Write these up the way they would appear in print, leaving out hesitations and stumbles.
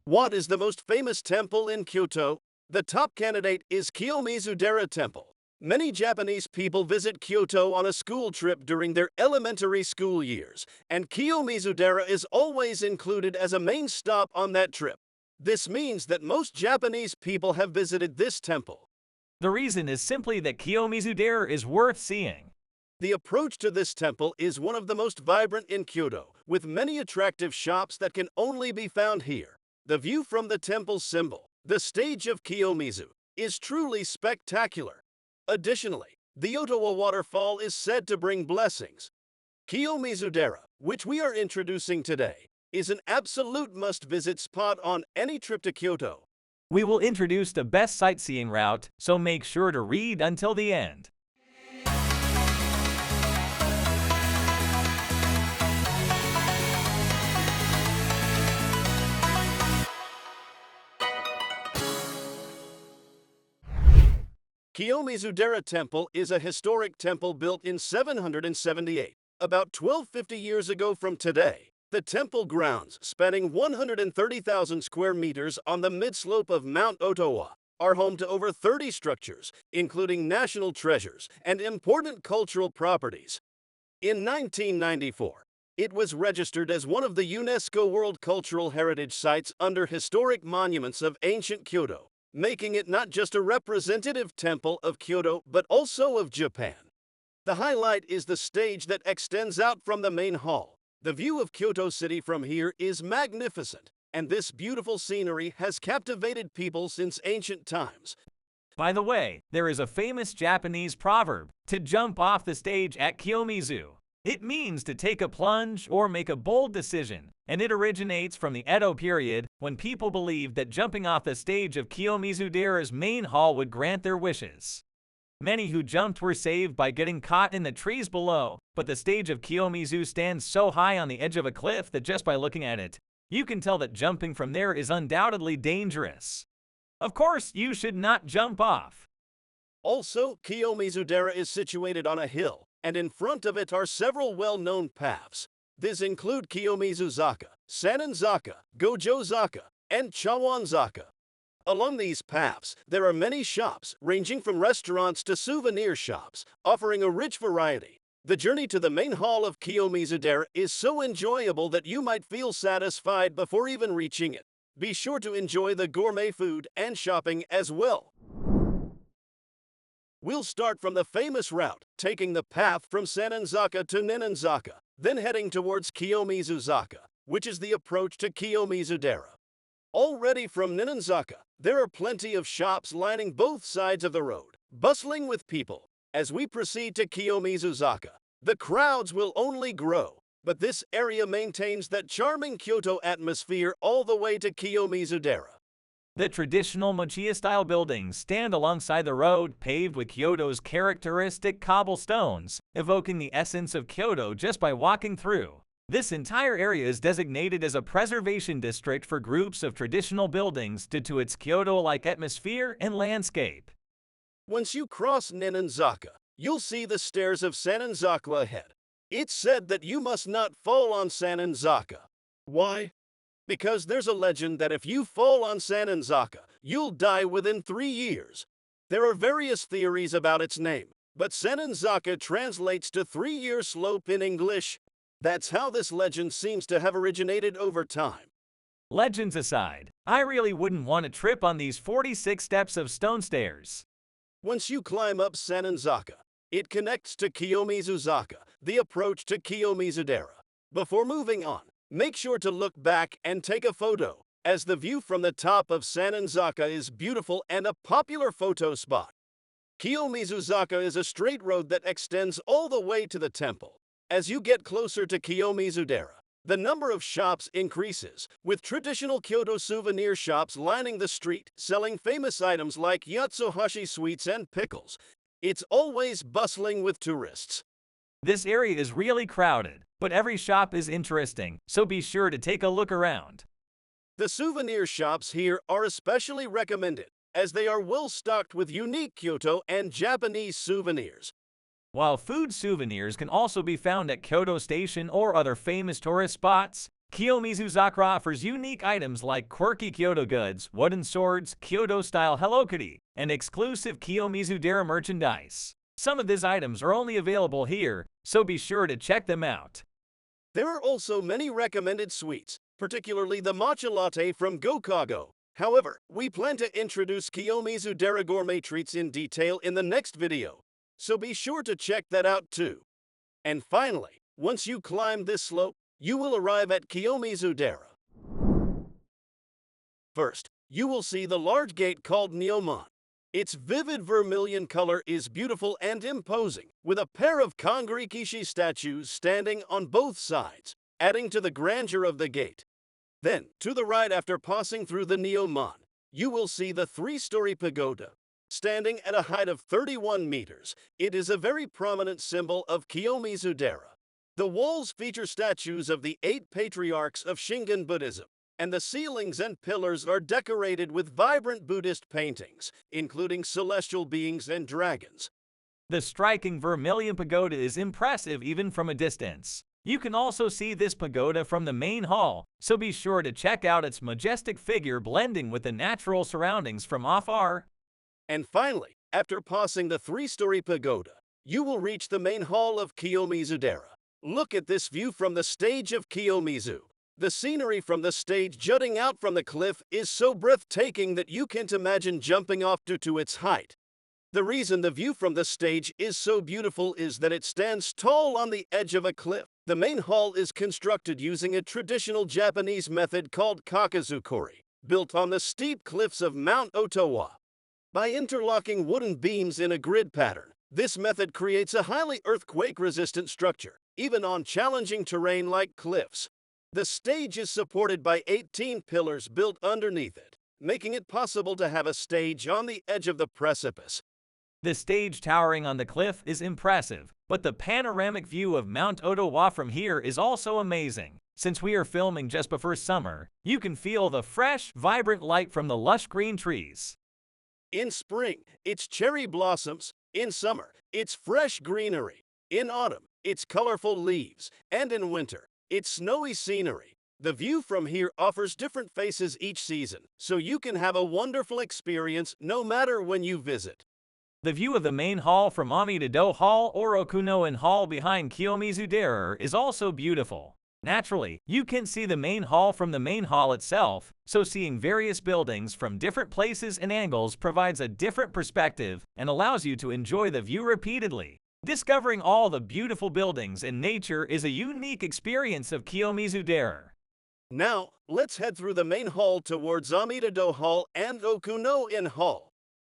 What is the most famous temple in Kyoto? The top candidate is Kiyomizu-dera Temple. Many Japanese people visit Kyoto on a school trip during their elementary school years, and Kiyomizu-dera is always included as a main stop on that trip. This means that most Japanese people have visited this temple. The reason is simply that Kiyomizu-dera is worth seeing. The approach to this temple is one of the most vibrant in Kyoto, with many attractive shops that can only be found here. The view from the temple's symbol, the Stage of Kiyomizu, is truly spectacular. Additionally, the Otowa Waterfall is said to bring blessings. Kiyomizu-dera, which we are introducing today, is an absolute must-visit spot on any trip to Kyoto. We will introduce the best sightseeing route, so make sure to read until the end. Kiyomizu-dera Temple is a historic temple built in 778, about 1250 years ago from today. The temple grounds, spanning 130,000 square meters on the mid-slope of Mount Otowa, are home to over 30 structures, including national treasures and important cultural properties. In 1994, it was registered as one of the UNESCO World Cultural Heritage Sites under Historic Monuments of Ancient Kyoto, making it not just a representative temple of Kyoto, but also of Japan. The highlight is the stage that extends out from the main hall. The view of Kyoto City from here is magnificent, and this beautiful scenery has captivated people since ancient times. By the way, there is a famous Japanese proverb, to jump off the stage at Kiyomizu. It means to take a plunge or make a bold decision, and it originates from the Edo period, when people believed that jumping off the stage of Kiyomizu-dera's main hall would grant their wishes. Many who jumped were saved by getting caught in the trees below, but the stage of Kiyomizu stands so high on the edge of a cliff that just by looking at it, you can tell that jumping from there is undoubtedly dangerous. Of course, you should not jump off. Also, Kiyomizu-dera is situated on a hill, and in front of it are several well-known paths. These include Kiyomizu-zaka, Sanin-zaka, Gojo-zaka, and Chawan-zaka. Along these paths, there are many shops, ranging from restaurants to souvenir shops, offering a rich variety. The journey to the main hall of Kiyomizu-dera is so enjoyable that you might feel satisfied before even reaching it. Be sure to enjoy the gourmet food and shopping as well. We'll start from the famous route, taking the path from Sanin-zaka to Ninin-zaka, then heading towards Kiyomizu-zaka, which is the approach to Kiyomizu-dera. Already from Ninin-zaka, there are plenty of shops lining both sides of the road, bustling with people. As we proceed to Kiyomizu-zaka, the crowds will only grow, but this area maintains that charming Kyoto atmosphere all the way to Kiyomizu-dera. The traditional mochiya-style buildings stand alongside the road, paved with Kyoto's characteristic cobblestones, evoking the essence of Kyoto just by walking through. This entire area is designated as a preservation district for groups of traditional buildings due to its Kyoto-like atmosphere and landscape. Once you cross Ninin-zaka, you'll see the stairs of Sanin-zaka ahead. It's said that you must not fall on Sanin-zaka. Why? Because there's a legend that if you fall on Sanin-zaka, you'll die within 3 years. There are various theories about its name, but Sanin-zaka translates to 3-year slope in English. That's how this legend seems to have originated over time. Legends aside, I really wouldn't want to trip on these 46 steps of stone stairs. Once you climb up Sanin-zaka, it connects to Kiyomizu-zaka, the approach to Kiyomizu-dera. Before moving on, make sure to look back and take a photo, as the view from the top of Sanin-zaka is beautiful and a popular photo spot. Kiyomizu-zaka is a straight road that extends all the way to the temple. As you get closer to Kiyomizu-dera, the number of shops increases, with traditional Kyoto souvenir shops lining the street, selling famous items like yatsuhashi sweets and pickles. It's always bustling with tourists. This area is really crowded, but every shop is interesting, so be sure to take a look around. The souvenir shops here are especially recommended, as they are well stocked with unique Kyoto and Japanese souvenirs. While food souvenirs can also be found at Kyoto Station or other famous tourist spots, Kiyomizu-dera offers unique items like quirky Kyoto goods, wooden swords, Kyoto-style Hello Kitty, and exclusive Kiyomizu-dera merchandise. Some of these items are only available here, so be sure to check them out. There are also many recommended sweets, particularly the matcha latte from Gokago. However, we plan to introduce Kiyomizu-dera gourmet treats in detail in the next video, so be sure to check that out too. And finally, once you climb this slope, you will arrive at Kiyomizu-dera. First, you will see the large gate called Nyoman. Its vivid vermilion color is beautiful and imposing, with a pair of Kangrikishi statues standing on both sides, adding to the grandeur of the gate. Then, to the right after passing through the Nyoman, you will see the three-story pagoda. Standing at a height of 31 meters, it is a very prominent symbol of Kiyomizu-dera. The walls feature statues of the 8 patriarchs of Shingon Buddhism, and the ceilings and pillars are decorated with vibrant Buddhist paintings, including celestial beings and dragons. The striking vermilion pagoda is impressive even from a distance. You can also see this pagoda from the main hall, so be sure to check out its majestic figure blending with the natural surroundings from afar. And finally, after passing the three-story pagoda, you will reach the main hall of Kiyomizu-dera. Look at this view from the Stage of Kiyomizu. The scenery from the stage jutting out from the cliff is so breathtaking that you can't imagine jumping off due to its height. The reason the view from the stage is so beautiful is that it stands tall on the edge of a cliff. The main hall is constructed using a traditional Japanese method called kakazukuri, built on the steep cliffs of Mount Otowa. By interlocking wooden beams in a grid pattern, this method creates a highly earthquake-resistant structure, even on challenging terrain like cliffs. The stage is supported by 18 pillars built underneath it, making it possible to have a stage on the edge of the precipice. The stage towering on the cliff is impressive, but the panoramic view of Mount Otowa from here is also amazing. Since we are filming just before summer, you can feel the fresh, vibrant light from the lush green trees. In spring, it's cherry blossoms. In summer, it's fresh greenery. In autumn, it's colorful leaves. And in winter, it's snowy scenery. The view from here offers different faces each season, so you can have a wonderful experience no matter when you visit. The view of the main hall from Amida-do Hall or Okunoen Hall behind Kiyomizu-dera is also beautiful. Naturally, you can see the main hall from the main hall itself, so seeing various buildings from different places and angles provides a different perspective and allows you to enjoy the view repeatedly. Discovering all the beautiful buildings and nature is a unique experience of Kiyomizu-dera. Now, let's head through the main hall towards Amida-do Hall and Okunoen Hall.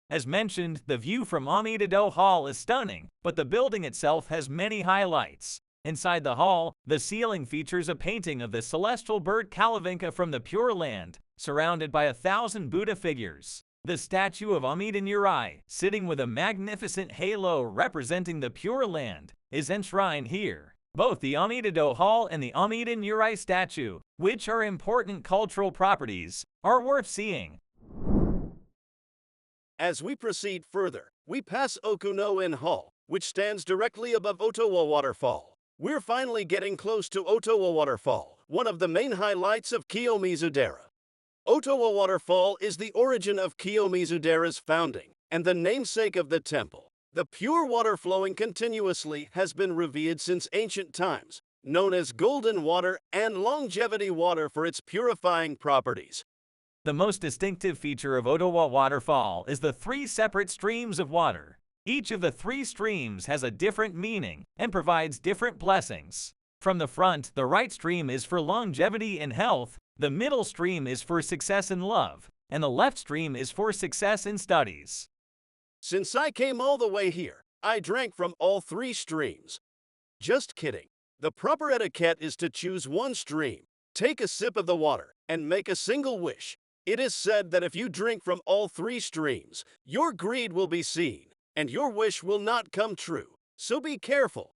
As mentioned, the view from Amida-do Hall is stunning, but the building itself has many highlights. Inside the hall, the ceiling features a painting of the celestial bird Kalavinka from the Pure Land, surrounded by 1,000 Buddha figures. The statue of Amida Nyorai, sitting with a magnificent halo representing the Pure Land, is enshrined here. Both the Amida-do Hall and the Amida Nyorai statue, which are important cultural properties, are worth seeing. As we proceed further, we pass Okunoen Hall, which stands directly above Otowa Waterfall. We're finally getting close to Otowa Waterfall, one of the main highlights of Kiyomizu-dera. Otowa Waterfall is the origin of Kiyomizu-dera's founding, and the namesake of the temple. The pure water flowing continuously has been revered since ancient times, known as golden water and longevity water for its purifying properties. The most distinctive feature of Otowa Waterfall is the 3 separate streams of water. Each of the 3 streams has a different meaning and provides different blessings. From the front, the right stream is for longevity and health, the middle stream is for success in love, and the left stream is for success in studies. Since I came all the way here, I drank from all 3 streams. Just kidding. The proper etiquette is to choose one stream, take a sip of the water, and make a single wish. It is said that if you drink from all 3 streams, your greed will be seen, and your wish will not come true, so be careful.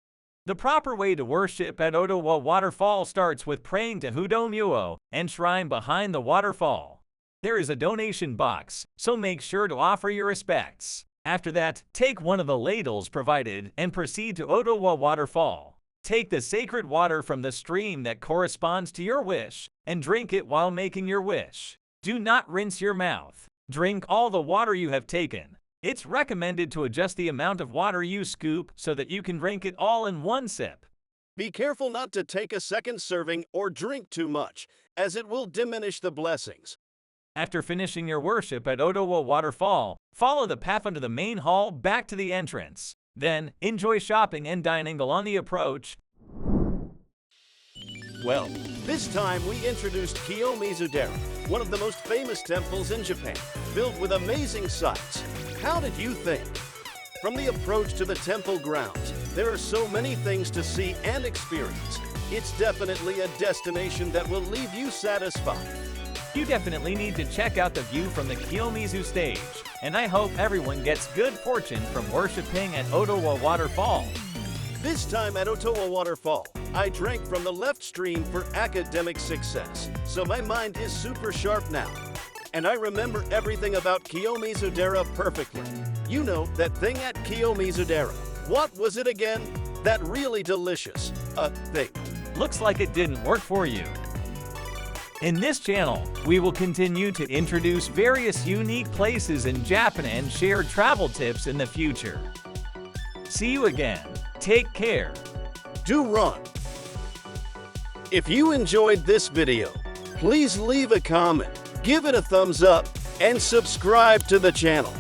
The proper way to worship at Otowa Waterfall starts with praying to Hudomuo, enshrined behind the waterfall. There is a donation box, so make sure to offer your respects. After that, take one of the ladles provided and proceed to Otowa Waterfall. Take the sacred water from the stream that corresponds to your wish and drink it while making your wish. Do not rinse your mouth. Drink all the water you have taken. It's recommended to adjust the amount of water you scoop so that you can drink it all in one sip. Be careful not to take a second serving or drink too much, as it will diminish the blessings. After finishing your worship at Otowa Waterfall, follow the path under the main hall back to the entrance. Then, enjoy shopping and dining along the approach. Well, this time we introduced Kiyomizu-dera, one of the most famous temples in Japan, filled with amazing sights. How did you think? From the approach to the temple grounds, there are so many things to see and experience. It's definitely a destination that will leave you satisfied. You definitely need to check out the view from the Kiyomizu stage, and I hope everyone gets good fortune from worshiping at Otowa Waterfall. This time at Otowa Waterfall, I drank from the left stream for academic success, so my mind is super sharp now. And I remember everything about Kiyomizu-dera perfectly. You know, that thing at Kiyomizu-dera. What was it again? That really delicious, thing. Looks like it didn't work for you. In this channel, we will continue to introduce various unique places in Japan and share travel tips in the future. See you again. Take care. Do run. If you enjoyed this video, please leave a comment, give it a thumbs up, and subscribe to the channel.